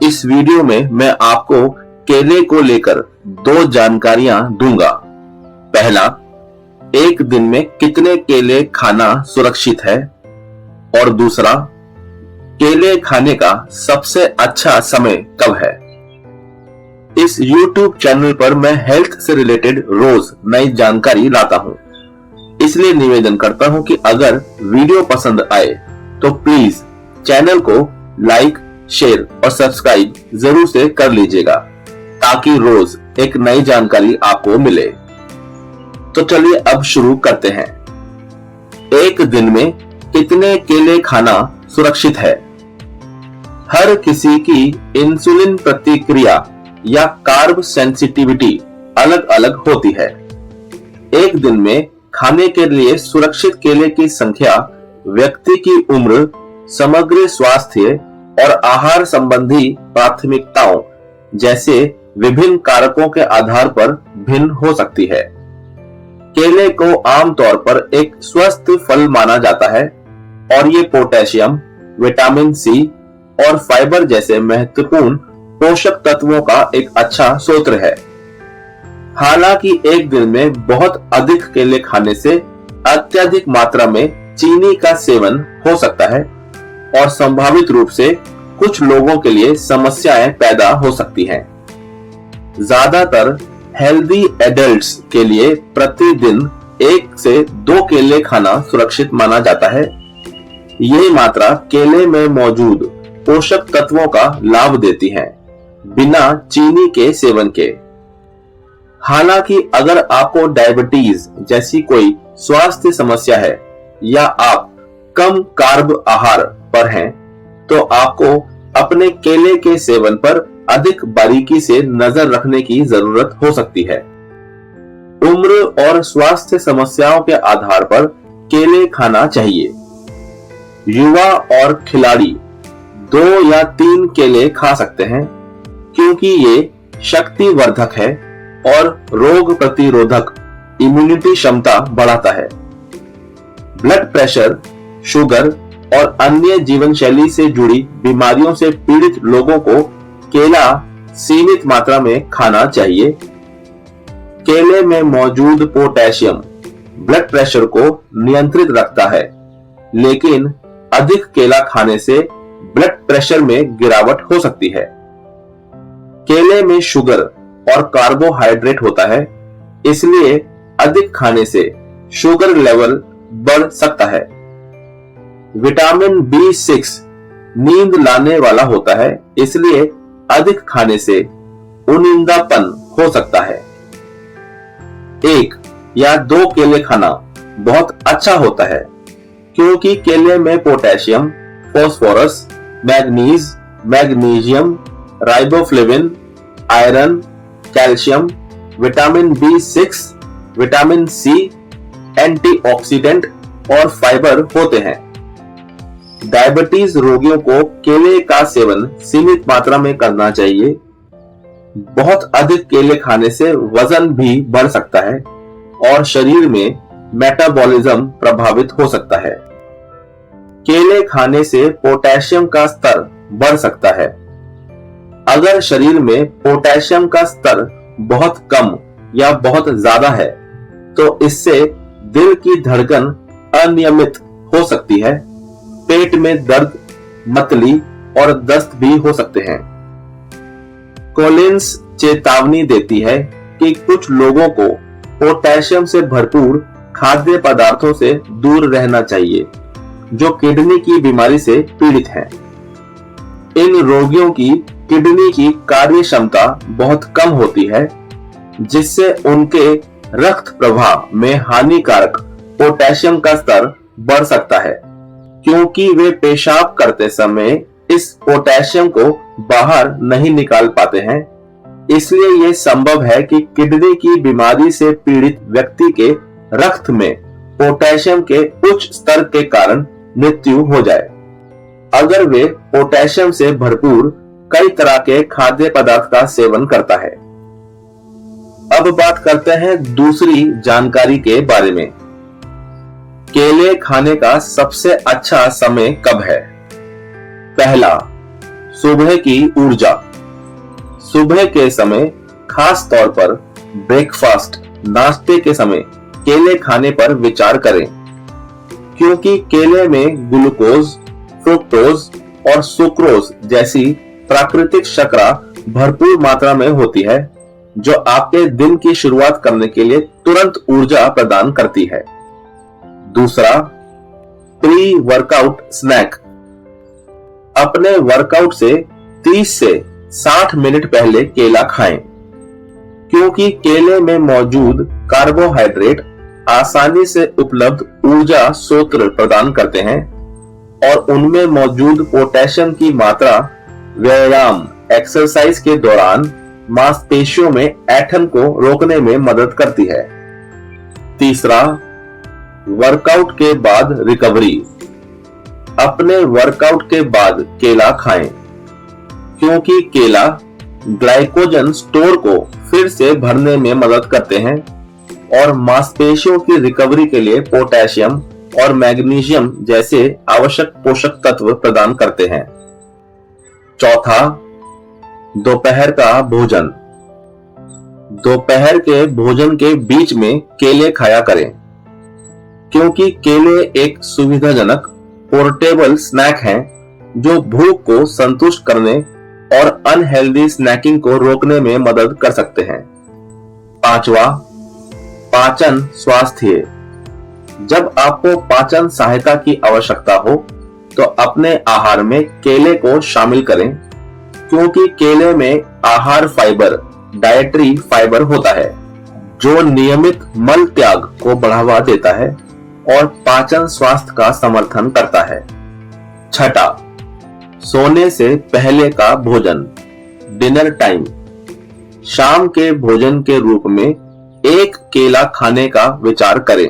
इस वीडियो में मैं आपको केले को लेकर 2 जानकारियां दूंगा। पहला, एक दिन में कितने केले खाना सुरक्षित है, और दूसरा, केले खाने का सबसे अच्छा समय कब है। इस YouTube चैनल पर मैं हेल्थ से रिलेटेड रोज नई जानकारी लाता हूं, इसलिए निवेदन करता हूं कि अगर वीडियो पसंद आए तो प्लीज चैनल को लाइक, शेयर और सब्सक्राइब जरूर से कर लीजिएगा, ताकि रोज एक नई जानकारी आपको मिले। तो चलिए अब शुरू करते हैं। एक दिन में कितने केले खाना सुरक्षित है। हर किसी की इंसुलिन प्रतिक्रिया या कार्ब सेंसिटिविटी अलग अलग होती है। एक दिन में खाने के लिए सुरक्षित केले की संख्या व्यक्ति की उम्र, समग्र स्वास्थ्य और आहार संबंधी प्राथमिकताओं जैसे विभिन्न कारकों के आधार पर भिन्न हो सकती है। केले को आमतौर पर एक स्वस्थ फल माना जाता है और ये पोटेशियम, विटामिन सी और फाइबर जैसे महत्वपूर्ण पोषक तत्वों का एक अच्छा स्रोत है। हालांकि एक दिन में बहुत अधिक केले खाने से अत्यधिक मात्रा में चीनी का सेवन हो सकता है और संभावित रूप से कुछ लोगों के लिए समस्याएं पैदा हो सकती हैं। ज्यादातर हेल्दी एडल्ट्स के लिए प्रतिदिन 1 से 2 केले खाना सुरक्षित माना जाता है। यह मात्रा केले में मौजूद पोषक तत्वों का लाभ देती है, बिना चीनी के सेवन के। हालांकि अगर आपको डायबिटीज जैसी कोई स्वास्थ्य समस्या है या आप कम कार्ब आहार पर हैं, तो आपको अपने केले के सेवन पर अधिक बारीकी से नजर रखने की जरूरत हो सकती है। उम्र और स्वास्थ्य समस्याओं के आधार पर केले खाना चाहिए। युवा और खिलाड़ी 2 या 3 केले खा सकते हैं, क्योंकि ये शक्तिवर्धक है और रोग प्रतिरोधक इम्यूनिटी क्षमता बढ़ाता है। ब्लड प्रेशर, शुगर और अन्य जीवन शैली से जुड़ी बीमारियों से पीड़ित लोगों को केला सीमित मात्रा में खाना चाहिए। केले में मौजूद पोटेशियम ब्लड प्रेशर को नियंत्रित रखता है, लेकिन अधिक केला खाने से ब्लड प्रेशर में गिरावट हो सकती है। केले में शुगर और कार्बोहाइड्रेट होता है, इसलिए अधिक खाने से शुगर लेवल बढ़ सकता है। विटामिन B6 नींद लाने वाला होता है, इसलिए अधिक खाने से उनिंदापन हो सकता है। 1 या 2 केले खाना बहुत अच्छा होता है, क्योंकि केले में potassium, phosphorus, manganese, magnesium, riboflavin, iron, calcium, vitamin B6, vitamin C, antioxidant और फाइबर होते हैं। डायबिटीज रोगियों को केले का सेवन सीमित मात्रा में करना चाहिए। बहुत अधिक केले खाने से वजन भी बढ़ सकता है और शरीर में मेटाबॉलिज्म प्रभावित हो सकता है। केले खाने से पोटेशियम का स्तर बढ़ सकता है। अगर शरीर में पोटेशियम का स्तर बहुत कम या बहुत ज्यादा है, तो इससे दिल की धड़कन अनियमित हो सकती है, पेट में दर्द, मतली और दस्त भी हो सकते हैं। कोलिन्स चेतावनी देती है कि कुछ लोगों को पोटेशियम से भरपूर खाद्य पदार्थों से दूर रहना चाहिए, जो किडनी की बीमारी से पीड़ित हैं। इन रोगियों की किडनी की कार्य क्षमता बहुत कम होती है, जिससे उनके रक्त प्रवाह में हानिकारक पोटेशियम का स्तर बढ़ सकता है, क्योंकि वे पेशाब करते समय इस पोटेशियम को बाहर नहीं निकाल पाते हैं। इसलिए यह संभव है कि किडनी की बीमारी से पीड़ित व्यक्ति के रक्त में पोटेशियम के उच्च स्तर के कारण मृत्यु हो जाए, अगर वे पोटेशियम से भरपूर कई तरह के खाद्य पदार्थ का सेवन करता है। अब बात करते हैं दूसरी जानकारी के बारे में। केले खाने का सबसे अच्छा समय कब है? पहला, सुबह की ऊर्जा। सुबह के समय खास तौर पर ब्रेकफास्ट नाश्ते के समय केले खाने पर विचार करें, क्योंकि केले में ग्लूकोज, फ्रुक्टोज और सुक्रोज जैसी प्राकृतिक शर्करा भरपूर मात्रा में होती है, जो आपके दिन की शुरुआत करने के लिए तुरंत ऊर्जा प्रदान करती है। दूसरा, प्री वर्कआउट स्नैक। अपने वर्कआउट से 30 से 60 मिनट पहले केला खाएं, क्योंकि केले में मौजूद कार्बोहाइड्रेट आसानी से उपलब्ध ऊर्जा स्रोत प्रदान करते हैं और उनमें मौजूद पोटेशियम की मात्रा व्यायाम एक्सरसाइज के दौरान मांसपेशियों में ऐंठन को रोकने में मदद करती है। तीसरा, वर्कआउट के बाद रिकवरी। अपने वर्कआउट के बाद केला खाएं, क्योंकि केला ग्लाइकोजन स्टोर को फिर से भरने में मदद करते हैं और मांसपेशियों की रिकवरी के लिए पोटेशियम और मैग्नीशियम जैसे आवश्यक पोषक तत्व प्रदान करते हैं। चौथा, दोपहर का भोजन। दोपहर के भोजन के बीच में केले खाया करें, क्योंकि केले एक सुविधाजनक पोर्टेबल स्नैक हैं जो भूख को संतुष्ट करने और अनहेल्दी स्नैकिंग को रोकने में मदद कर सकते हैं। पांचवा, पाचन स्वास्थ्य। जब आपको पाचन सहायता की आवश्यकता हो तो अपने आहार में केले को शामिल करें, क्योंकि केले में आहार फाइबर डाइटरी फाइबर होता है जो नियमित मल त्याग को बढ़ावा देता है और पाचन स्वास्थ्य का समर्थन करता है। छठा, सोने से पहले का भोजन डिनर टाइम। शाम के भोजन के रूप में एक केला खाने का विचार करें,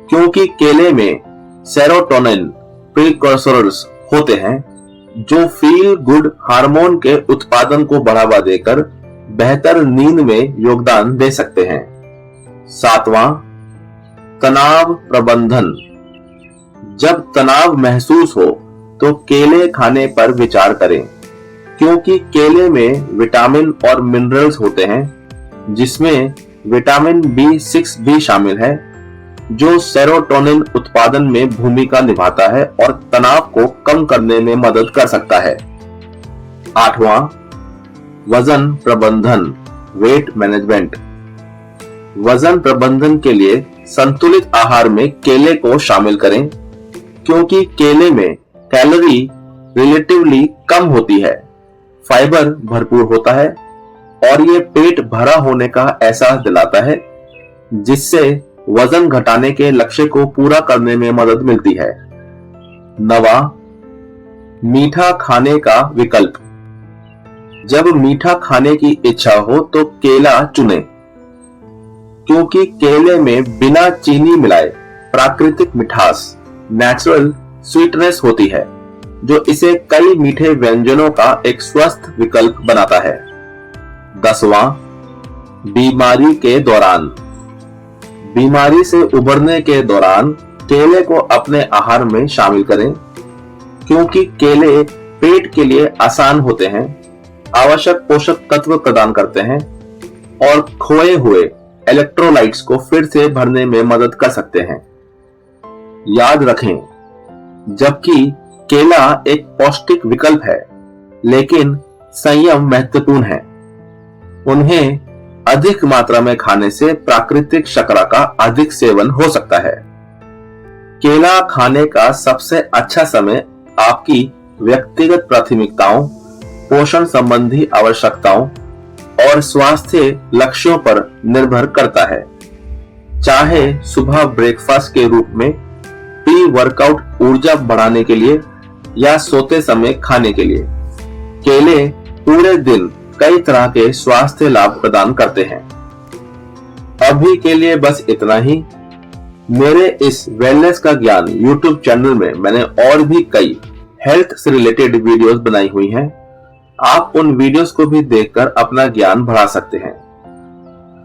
क्योंकि केले में सेरोटोनिन प्रीकर्सर्स होते हैं जो फील गुड हार्मोन के उत्पादन को बढ़ावा देकर बेहतर नींद में योगदान दे सकते हैं। सातवां, तनाव प्रबंधन। जब तनाव महसूस हो तो केले खाने पर विचार करें, क्योंकि केले में विटामिन और मिनरल्स होते हैं, जिसमें विटामिन B6 भी शामिल है जो सेरोटोनिन उत्पादन में भूमिका निभाता है और तनाव को कम करने में मदद कर सकता है। आठवां, वजन प्रबंधन वेट मैनेजमेंट। वजन प्रबंधन के लिए संतुलित आहार में केले को शामिल करें, क्योंकि केले में कैलोरी रिलेटिवली कम होती है, फाइबर भरपूर होता है और ये पेट भरा होने का एहसास दिलाता है, जिससे वजन घटाने के लक्ष्य को पूरा करने में मदद मिलती है। नवा, मीठा खाने का विकल्प। जब मीठा खाने की इच्छा हो तो केला चुनें, क्योंकि केले में बिना चीनी मिलाए प्राकृतिक मिठास नेचुरल स्वीटनेस होती है, जो इसे कई मीठे व्यंजनों का एक स्वस्थ विकल्प बनाता है। 10वां, बीमारी के दौरान। बीमारी से उबरने के दौरान केले को अपने आहार में शामिल करें, क्योंकि केले पेट के लिए आसान होते हैं, आवश्यक पोषक तत्व प्रदान करते हैं और खोए हुए इलेक्ट्रोलाइट्स को फिर से भरने में मदद कर सकते हैं। याद रखें, जबकि केला एक पौष्टिक विकल्प है, लेकिन संयम महत्वपूर्ण है। उन्हें अधिक मात्रा में खाने से प्राकृतिक शर्करा का अधिक सेवन हो सकता है। केला खाने का सबसे अच्छा समय आपकी व्यक्तिगत प्राथमिकताओं, पोषण संबंधी आवश्यकताओं और स्वास्थ्य लक्ष्यों पर निर्भर करता है। चाहे सुबह ब्रेकफास्ट के रूप में, प्री वर्कआउट ऊर्जा बढ़ाने के लिए या सोते समय खाने के लिए, केले पूरे दिन कई तरह के स्वास्थ्य लाभ प्रदान करते हैं। अभी के लिए बस इतना ही। मेरे इस वेलनेस का ज्ञान यूट्यूब चैनल में मैंने और भी कई हेल्थ से रिलेटेड वीडियोस बनाई हुई हैं। आप उन वीडियोस को भी देखकर अपना ज्ञान बढ़ा सकते हैं।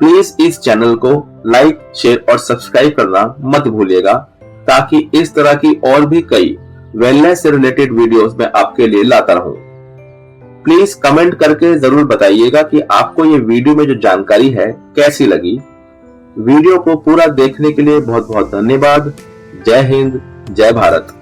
प्लीज इस चैनल को लाइक, शेयर और सब्सक्राइब करना मत भूलिएगा, ताकि इस तरह की और भी कई वेलनेस से रिलेटेड वीडियोस मैं आपके लिए लाता रहूं। प्लीज कमेंट करके जरूर बताइएगा कि आपको ये वीडियो में जो जानकारी है कैसी लगी। वीडियो को पूरा देखने के लिए बहुत बहुत धन्यवाद। जय हिंद, जय भारत।